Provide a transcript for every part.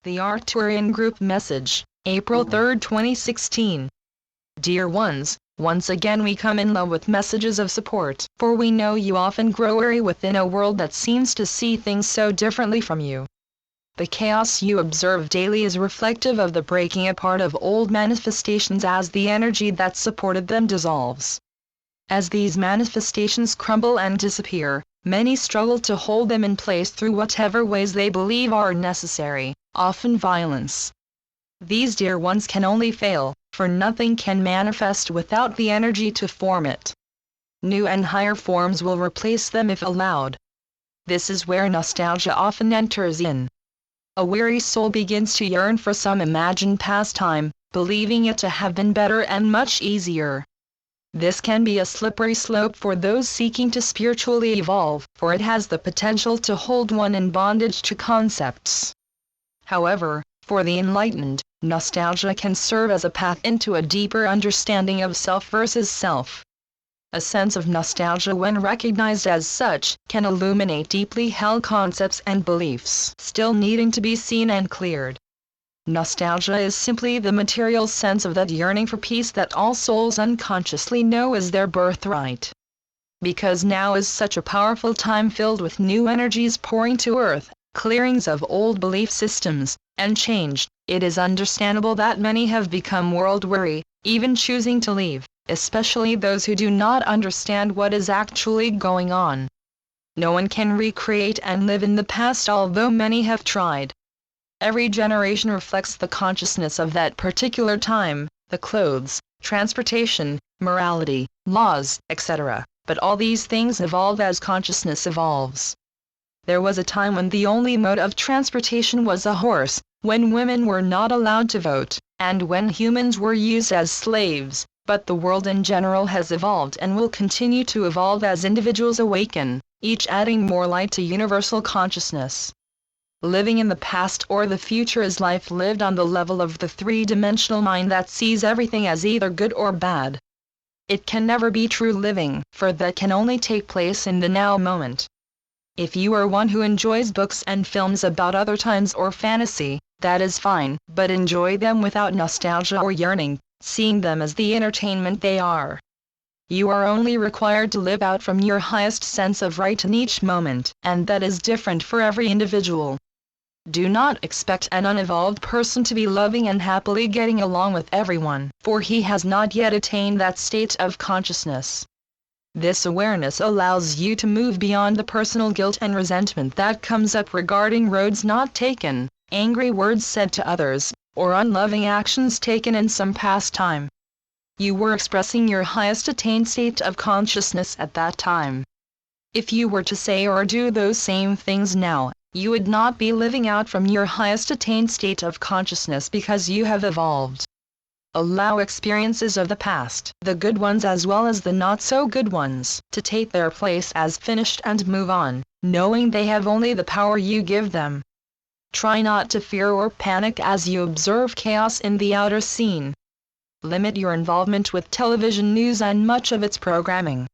The Arcturian Group Message, April 3, 2016. Dear ones, once again we come in love with messages of support, for we know you often grow weary within a world that seems to see things so differently from you. The chaos you observe daily is reflective of the breaking apart of old manifestations as the energy that supported them dissolves. As these manifestations crumble and disappear, many struggle to hold them in place through whatever ways they believe are necessary, often violence. These dear ones can only fail, for nothing can manifest without the energy to form it. New and higher forms will replace them if allowed. This is where nostalgia often enters in. A weary soul begins to yearn for some imagined pastime, believing it to have been better and much easier. This can be a slippery slope for those seeking to spiritually evolve, for it has the potential to hold one in bondage to concepts. However, for the enlightened, nostalgia can serve as a path into a deeper understanding of self versus self. A sense of nostalgia, when recognized as such, can illuminate deeply held concepts and beliefs still needing to be seen and cleared. Nostalgia is simply the material sense of that yearning for peace that all souls unconsciously know is their birthright. Because now is such a powerful time filled with new energies pouring to earth, clearings of old belief systems, and change, it is understandable that many have become world weary, even choosing to leave, especially those who do not understand what is actually going on. No one can recreate and live in the past, although many have tried. Every generation reflects the consciousness of that particular time, the clothes, transportation, morality, laws, etc. But all these things evolve as consciousness evolves. There was a time when the only mode of transportation was a horse, when women were not allowed to vote, and when humans were used as slaves, but the world in general has evolved and will continue to evolve as individuals awaken, each adding more light to universal consciousness. Living in the past or the future is life lived on the level of the three-dimensional mind that sees everything as either good or bad. It can never be true living, for that can only take place in the now moment. If you are one who enjoys books and films about other times or fantasy, that is fine, but enjoy them without nostalgia or yearning, seeing them as the entertainment they are. You are only required to live out from your highest sense of right in each moment, and that is different for every individual. Do not expect an unevolved person to be loving and happily getting along with everyone, for he has not yet attained that state of consciousness. This awareness allows you to move beyond the personal guilt and resentment that comes up regarding roads not taken, angry words said to others, or unloving actions taken in some past time. You were expressing your highest attained state of consciousness at that time. If you were to say or do those same things now, you would not be living out from your highest attained state of consciousness because you have evolved. Allow experiences of the past, the good ones as well as the not so good ones, to take their place as finished and move on, knowing they have only the power you give them. Try not to fear or panic as you observe chaos in the outer scene. Limit your involvement with television news and much of its programming.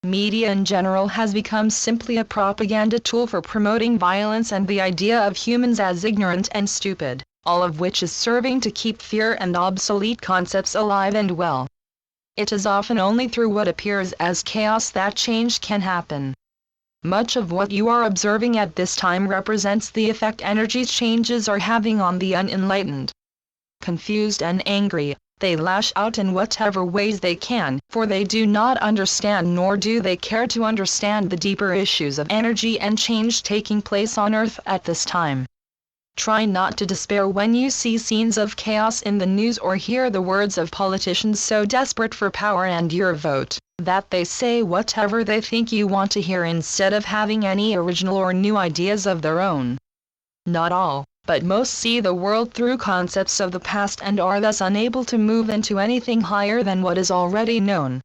Media in general has become simply a propaganda tool for promoting violence and the idea of humans as ignorant and stupid, all of which is serving to keep fear and obsolete concepts alive and well. It is often only through what appears as chaos that change can happen. Much of what you are observing at this time represents the effect energy changes are having on the unenlightened. Confused and angry, they lash out in whatever ways they can, for they do not understand nor do they care to understand the deeper issues of energy and change taking place on Earth at this time. Try not to despair when you see scenes of chaos in the news or hear the words of politicians so desperate for power and your vote, that they say whatever they think you want to hear instead of having any original or new ideas of their own. Not all, but most see the world through concepts of the past and are thus unable to move into anything higher than what is already known.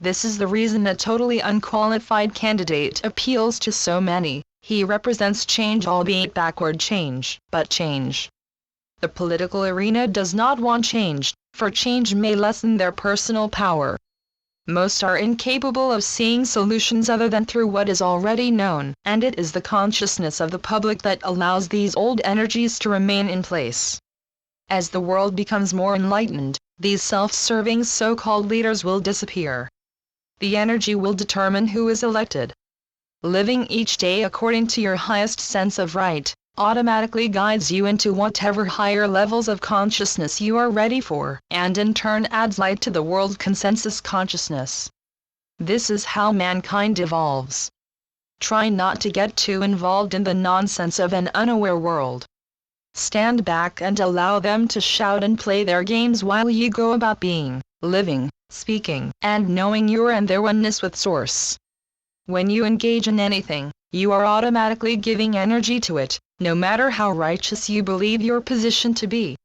This is the reason a totally unqualified candidate appeals to so many. He represents change, albeit backward change, but change. The political arena does not want change, for change may lessen their personal power. Most are incapable of seeing solutions other than through what is already known, and it is the consciousness of the public that allows these old energies to remain in place. As the world becomes more enlightened, these self-serving so-called leaders will disappear. The energy will determine who is elected. Living each day according to your highest sense of right automatically guides you into whatever higher levels of consciousness you are ready for, and in turn adds light to the world consensus consciousness. This is how mankind evolves. Try not to get too involved in the nonsense of an unaware world. Stand back and allow them to shout and play their games while you go about being, living, speaking, and knowing your and their oneness with Source. When you engage in anything, you are automatically giving energy to it, no matter how righteous you believe your position to be.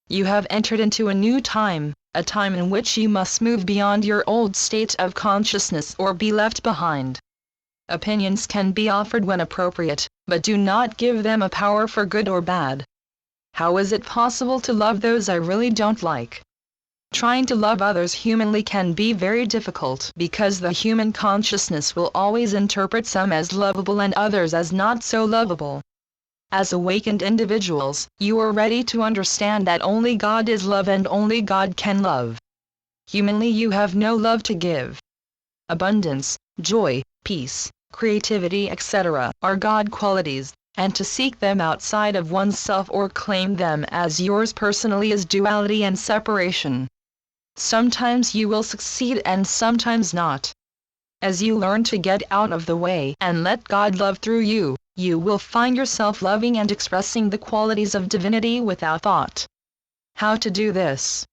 You have entered into a new time, a time in which you must move beyond your old state of consciousness or be left behind. Opinions can be offered when appropriate, but do not give them a power for good or bad. How is it possible to love those I really don't like? Trying to love others humanly can be very difficult because the human consciousness will always interpret some as lovable and others as not so lovable. As awakened individuals, you are ready to understand that only God is love and only God can love. Humanly you have no love to give. Abundance, joy, peace, creativity, etc. are God qualities, and to seek them outside of oneself or claim them as yours personally is duality and separation. Sometimes you will succeed and sometimes not. As you learn to get out of the way and let God love through you, you will find yourself loving and expressing the qualities of divinity without thought. How to do this?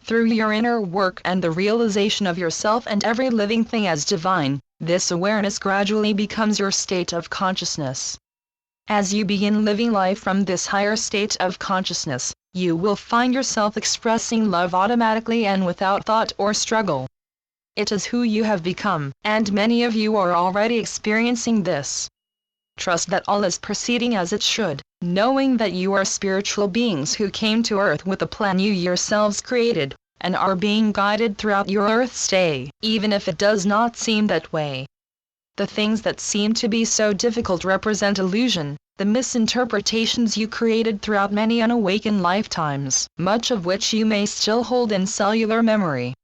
Through your inner work and the realization of yourself and every living thing as divine, this awareness gradually becomes your state of consciousness. As you begin living life from this higher state of consciousness, you will find yourself expressing love automatically and without thought or struggle. It is who you have become, and many of you are already experiencing this. Trust that all is proceeding as it should, knowing that you are spiritual beings who came to earth with a plan you yourselves created, and are being guided throughout your earth stay, even if it does not seem that way. The things that seem to be so difficult represent illusion, the misinterpretations you created throughout many unawakened lifetimes, much of which you may still hold in cellular memory.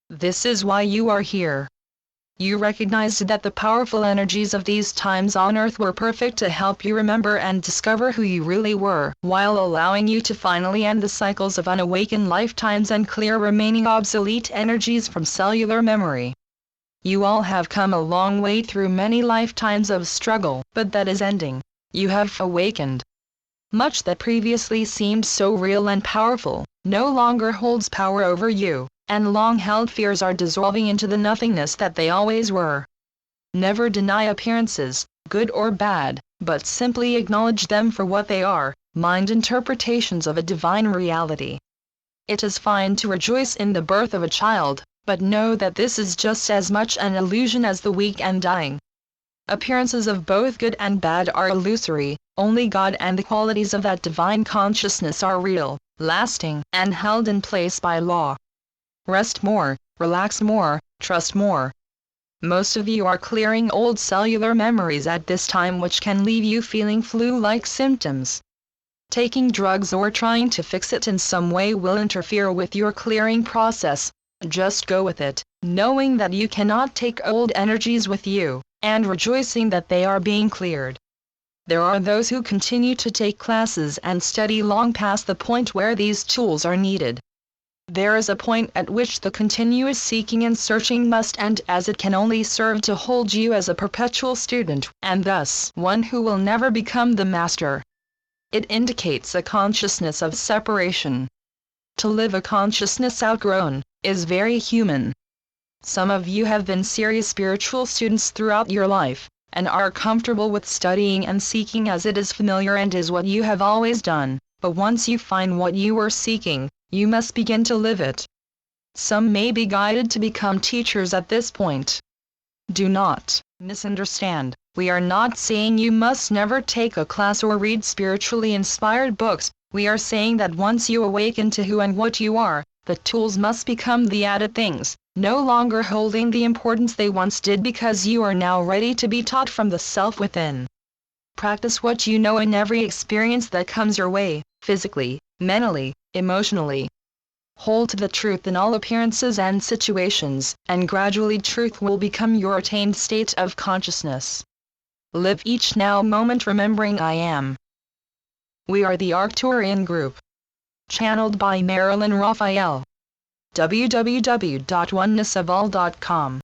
This is why you are here. You recognized that the powerful energies of these times on earth were perfect to help you remember and discover who you really were, while allowing you to finally end the cycles of unawakened lifetimes and clear remaining obsolete energies from cellular memory. You all have come a long way through many lifetimes of struggle, but that is ending. You have awakened. Much that previously seemed so real and powerful, no longer holds power over you, and long-held fears are dissolving into the nothingness that they always were. Never deny appearances, good or bad, but simply acknowledge them for what they are, mind interpretations of a divine reality. It is fine to rejoice in the birth of a child, but know that this is just as much an illusion as the weak and dying. Appearances of both good and bad are illusory, only God and the qualities of that divine consciousness are real, lasting, and held in place by law. Rest more, relax more, trust more. Most of you are clearing old cellular memories at this time which can leave you feeling flu-like symptoms. Taking drugs or trying to fix it in some way will interfere with your clearing process. Just go with it, knowing that you cannot take old energies with you, and rejoicing that they are being cleared. There are those who continue to take classes and study long past the point where these tools are needed. There is a point at which the continuous seeking and searching must end, as it can only serve to hold you as a perpetual student, and thus one who will never become the master. It indicates a consciousness of separation. To live a consciousness outgrown is very human. Some of you have been serious spiritual students throughout your life, and are comfortable with studying and seeking as it is familiar and is what you have always done, but once you find what you are seeking, you must begin to live it. Some may be guided to become teachers at this point. Do not misunderstand. We are not saying you must never take a class or read spiritually inspired books. We are saying that once you awaken to who and what you are, the tools must become the added things, no longer holding the importance they once did because you are now ready to be taught from the self within. Practice what you know in every experience that comes your way, physically, mentally, emotionally. Hold to the truth in all appearances and situations, and gradually truth will become your attained state of consciousness. Live each now moment remembering I am. We are the Arcturian group. Channeled by Marilyn Raphael. www.onenessofall.com